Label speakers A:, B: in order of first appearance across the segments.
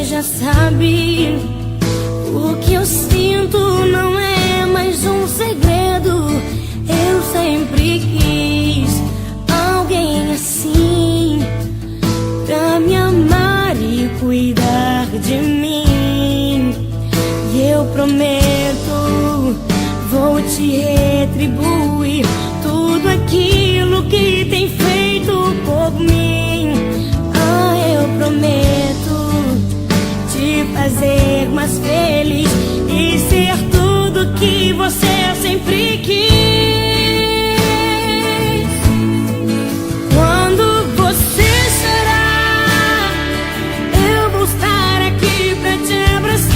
A: você já sabe. O que eu sinto não é mais um segredo. Eu sempre quis alguém assim, pra me amar e cuidar de mim. E eu prometo, vou te retribuir tudo aquilo que tem feito por mim. Ah, eu prometo te fazer mais feliz e ser tudo que você sempre quis. Quando você chorar, eu vou estar aqui pra te abraçar.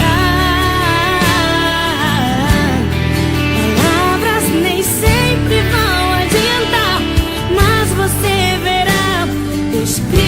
A: Palavras nem sempre vão adiantar, mas você verá. Escrito